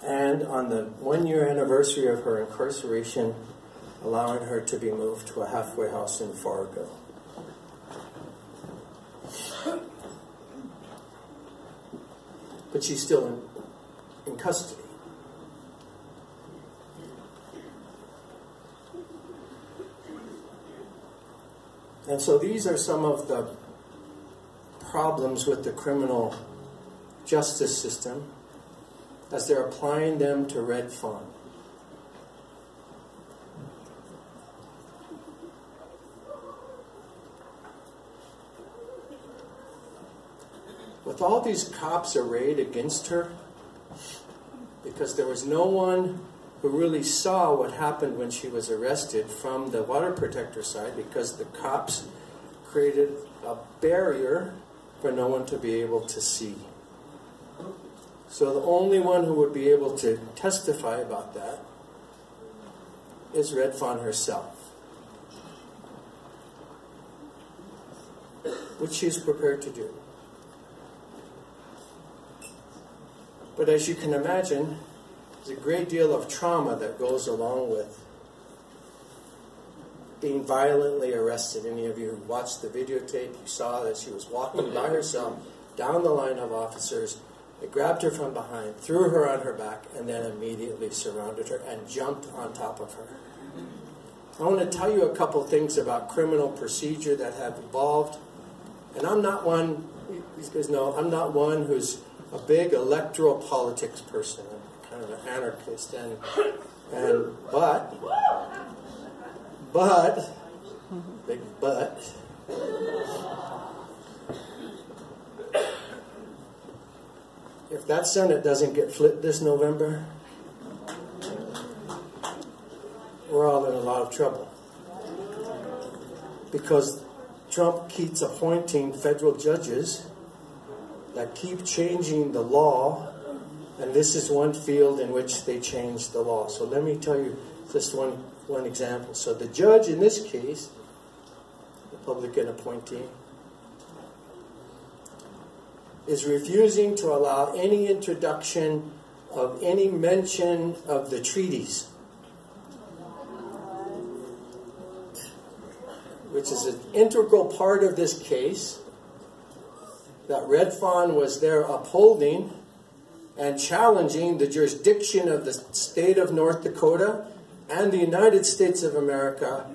and on the 1-year anniversary of her incarceration, allowing her to be moved to a halfway house in Fargo. But she's still in custody. And so these are some of the problems with the criminal justice system as they're applying them to Red Fawn. With all these cops arrayed against her, because there was no one who really saw what happened when she was arrested from the water protector side, because the cops created a barrier for no one to be able to see. So the only one who would be able to testify about that is Red Fawn herself, which she's prepared to do. But as you can imagine, there's a great deal of trauma that goes along with being violently arrested. Any of you who watched the videotape, you saw that she was walking by herself down the line of officers. They grabbed her from behind, threw her on her back, and then immediately surrounded her and jumped on top of her. I want to tell you a couple things about criminal procedure that have evolved. And I'm not one, these guys know, I'm not one who's a big electoral politics person. I'm kind of an anarchist, big but, if that Senate doesn't get flipped this November, we're all in a lot of trouble. Because Trump keeps appointing federal judges that keep changing the law, and this is one field in which they changed the law. So let me tell you just one example. So the judge in this case, Republican appointee, is refusing to allow any introduction of any mention of the treaties, which is an integral part of this case, that Red Fawn was there upholding and challenging the jurisdiction of the state of North Dakota and the United States of America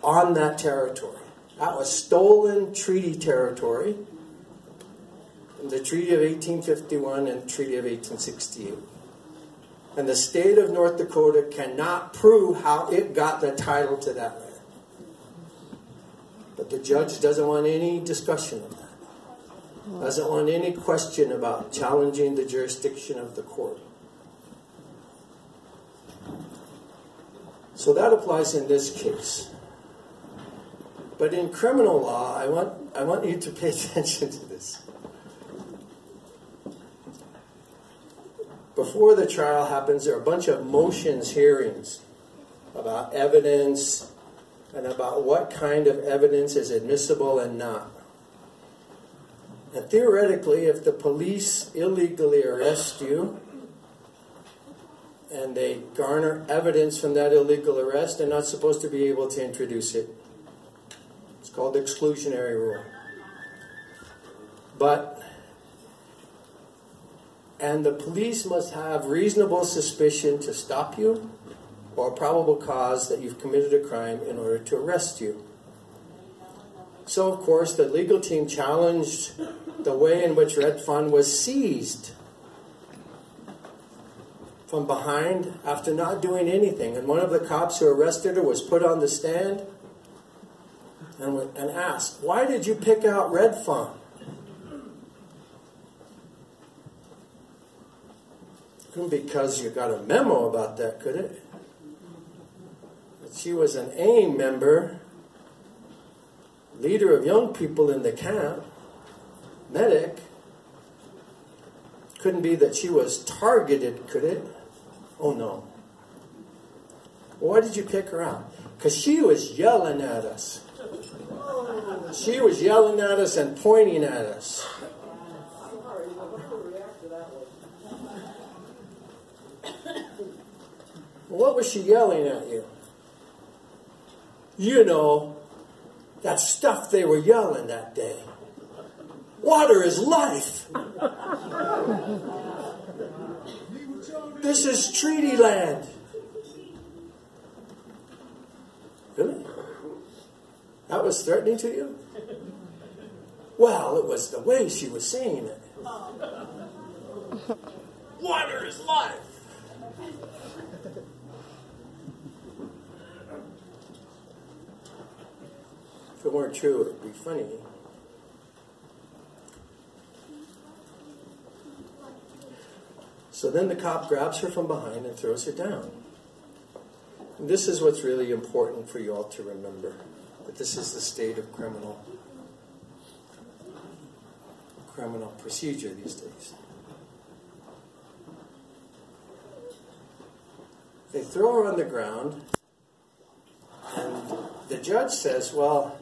on that territory. That was stolen treaty territory, the Treaty of 1851 and the Treaty of 1868. And the state of North Dakota cannot prove how it got the title to that land. But the judge doesn't want any discussion of that. Doesn't want any question about challenging the jurisdiction of the court. So that applies in this case. But in criminal law, I want you to pay attention to this. Before the trial happens, there are a bunch of motions hearings about evidence and about what kind of evidence is admissible and not. And theoretically, if the police illegally arrest you and they garner evidence from that illegal arrest, they're not supposed to be able to introduce it. It's called the exclusionary rule. And the police must have reasonable suspicion to stop you or probable cause that you've committed a crime in order to arrest you. So, of course, the legal team challenged the way in which Red Fawn was seized from behind after not doing anything. And one of the cops who arrested her was put on the stand and asked, "Why did you pick out Red Fawn?" Couldn't be because you got a memo about that, could it? But she was an AIM member, leader of young people in the camp, medic. Couldn't be that she was targeted, could it? Oh no. Why did you pick her out? Because she was yelling at us. She was yelling at us and pointing at us. Well, what was she yelling at you? You know, that stuff they were yelling that day. Water is life. This is treaty land. Really? That was threatening to you? Well, it was the way she was saying it. Water is life. If it weren't true, it would be funny. So then the cop grabs her from behind and throws her down. And this is what's really important for you all to remember, that this is the state of criminal procedure these days. They throw her on the ground, and the judge says, well,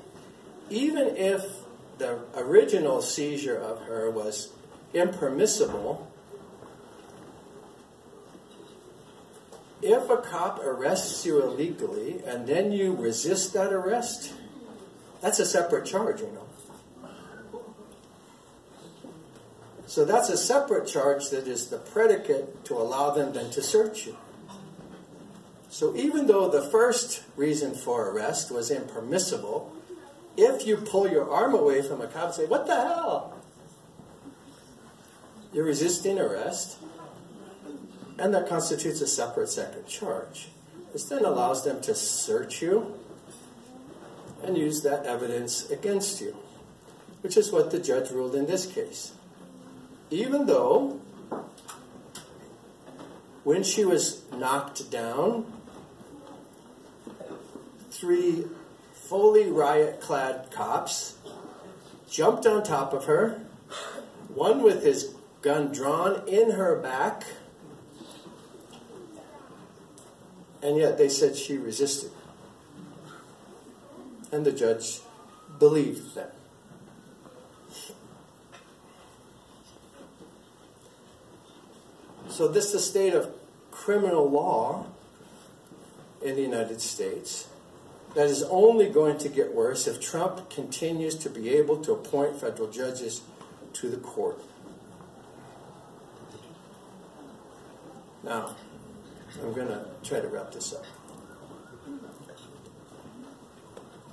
even if the original seizure of her was impermissible, if a cop arrests you illegally and then you resist that arrest, that's a separate charge, you know. So that's a separate charge that is the predicate to allow them then to search you. So even though the first reason for arrest was impermissible, if you pull your arm away from a cop and say, what the hell? You're resisting arrest, and that constitutes a separate second charge. This then allows them to search you and use that evidence against you, which is what the judge ruled in this case. Even though when she was knocked down, 3 fully riot-clad cops jumped on top of her, one with his gun drawn in her back, and yet they said she resisted. And the judge believed them. So this is the state of criminal law in the United States that is only going to get worse if Trump continues to be able to appoint federal judges to the court. Now, I'm going to try to wrap this up.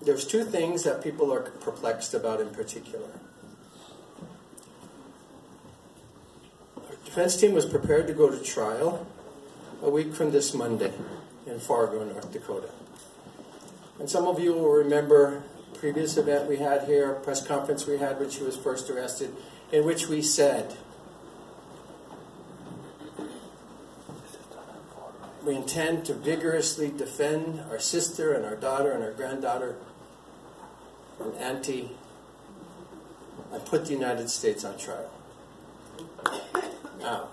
There's 2 things that people are perplexed about in particular. Our defense team was prepared to go to trial a week from this Monday in Fargo, North Dakota. And some of you will remember a previous event we had here, a press conference we had when she was first arrested, in which we said, we intend to vigorously defend our sister and our daughter and our granddaughter and auntie and put the United States on trial. Now,